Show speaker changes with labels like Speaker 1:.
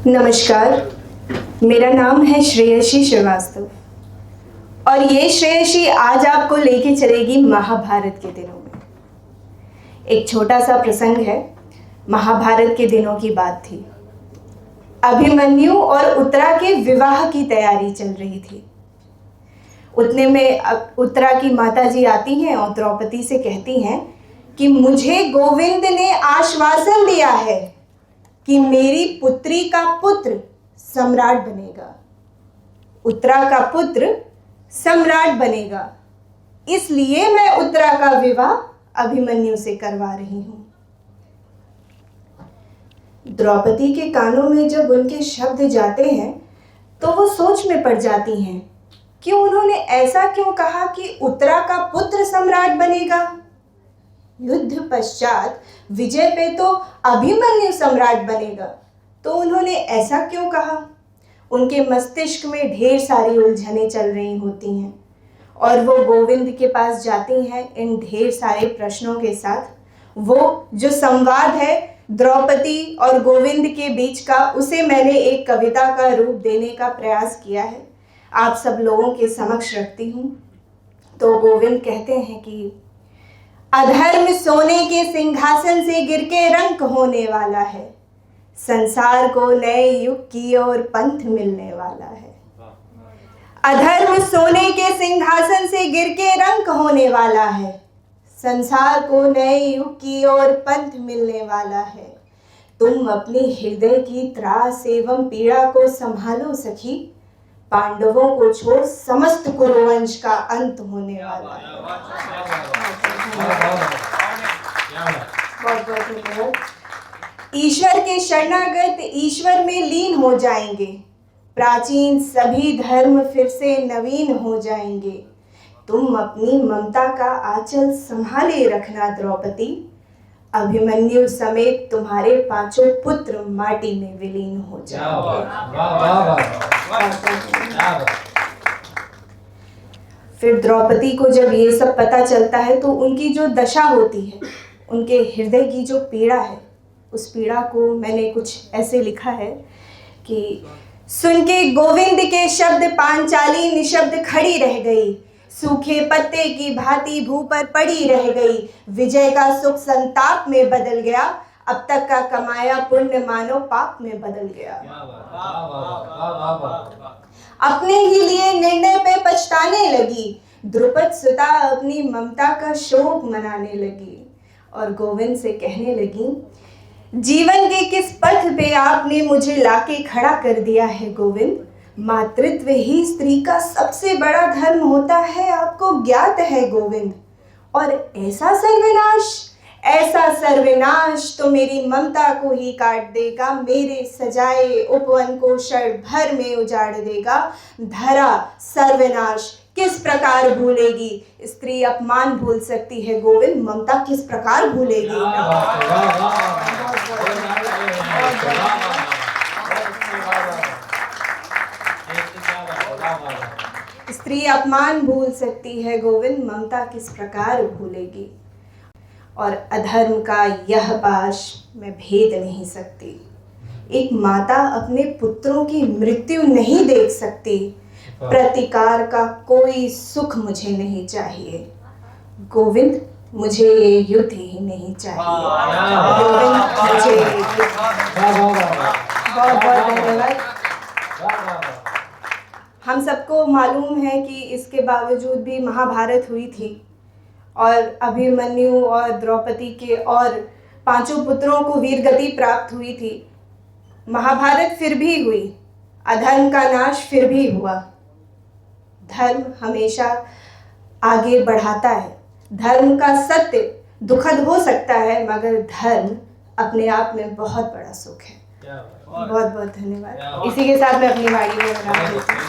Speaker 1: नमस्कार, मेरा नाम है श्रेयसी श्रीवास्तव और ये श्रेयसी आज आपको लेके चलेगी महाभारत के दिनों में। एक छोटा सा प्रसंग है। महाभारत के दिनों की बात थी। अभिमन्यु और उत्तरा के विवाह की तैयारी चल रही थी। उतने में उत्तरा की माताजी आती हैं और द्रौपदी से कहती हैं कि मुझे गोविंद ने आश्वासन दिया है कि मेरी पुत्री का पुत्र सम्राट बनेगा, उत्तरा का पुत्र सम्राट बनेगा, इसलिए मैं उत्तरा का विवाह अभिमन्यु से करवा रही हूं। द्रौपदी के कानों में जब उनके शब्द जाते हैं तो वो सोच में पड़ जाती हैं कि उन्होंने ऐसा क्यों कहा कि उत्तरा का पुत्र सम्राट बनेगा। युद्ध पश्चात विजय पे तो अभिमन्यु सम्राट बनेगा, तो उन्होंने ऐसा क्यों कहा। उनके मस्तिष्क में ढेर सारी उलझनें चल रही होती हैं और वो गोविंद के पास जाती हैं इन ढेर सारे प्रश्नों के साथ। वो जो संवाद है द्रौपदी और गोविंद के बीच का, उसे मैंने एक कविता का रूप देने का प्रयास किया है, आप सब लोगों के समक्ष रखती हूँ। तो गोविंद कहते हैं कि अधर्म सोने के सिंहासन से गिर के रंक होने वाला है, संसार को नए युग की ओर पंथ मिलने वाला है। अधर्म सोने के सिंहासन से गिर के रंक होने वाला है, संसार को नए युग की ओर पंथ मिलने वाला है। तुम अपनी हृदय की त्रास एवं पीड़ा को संभालो सखी, पांडवों को छोड़ समस्त कुरुवंश का अंत होने वाला है। बहुत बहुत धन्यवाद। ईश्वर के शरणागत ईश्वर में लीन हो जाएंगे, प्राचीन सभी धर्म फिर से नवीन हो जाएंगे। तुम अपनी ममता का आंचल संभाले रखना द्रौपदी, अभिमन्यु समेत तुम्हारे पांचों पुत्र माटी में विलीन हो जाएंगे। फिर द्रौपदी को जब ये सब पता चलता है तो उनकी जो दशा होती है, उनके हृदय की जो पीड़ा है, उस पीड़ा को मैंने कुछ ऐसे लिखा है कि सुन के गोविंद के शब्द पांचाली निशब्द खड़ी रह गई, सूखे पत्ते की भांति भू पर पड़ी रह गई। विजय का सुख संताप में बदल गया, अब तक का कमाया पुण्य मानो पाप में बदल गया। अपने ही लिए निर्णय पे पछताने लगी, द्रुपद सुता अपनी ममता का शोक मनाने लगी और गोविंद से कहने लगी, जीवन के किस पथ पे आपने मुझे लाके खड़ा कर दिया है गोविंद। मातृत्व ही स्त्री का सबसे बड़ा धर्म होता है, आपको ज्ञात है गोविंद। और ऐसा सर्वनाश तो मेरी ममता को ही काट देगा, मेरे सजाए उपवन को क्षण भर में उजाड़ देगा। धरा सर्वनाश किस प्रकार भूलेगी, स्त्री अपमान भूल सकती है गोविंद, ममता किस प्रकार भूलेगी। स्त्री अपमान भूल सकती है गोविंद, ममता किस प्रकार भूलेगी। और अधर्म का यह पाश मैं भेद नहीं सकती, एक माता अपने पुत्रों की मृत्यु नहीं देख सकती। प्रतिकार का कोई सुख मुझे नहीं चाहिए गोविंद, मुझे ये युद्ध ही नहीं चाहिए गोविंद, मुझे ये युद्ध। बहुत बहुत धन्यवाद। हम सबको मालूम है कि इसके बावजूद भी महाभारत हुई थी और अभिमन्यु और द्रौपदी के और पांचों पुत्रों को वीरगति प्राप्त हुई थी। महाभारत फिर भी हुई, अधर्म का नाश फिर भी हुआ। धर्म हमेशा आगे बढ़ाता है। धर्म का सत्य दुखद हो सकता है, मगर धर्म अपने आप में बहुत बड़ा सुख है। बहुत बहुत धन्यवाद। इसी के साथ मैं अपनी वाणी में विराम देती हूँ।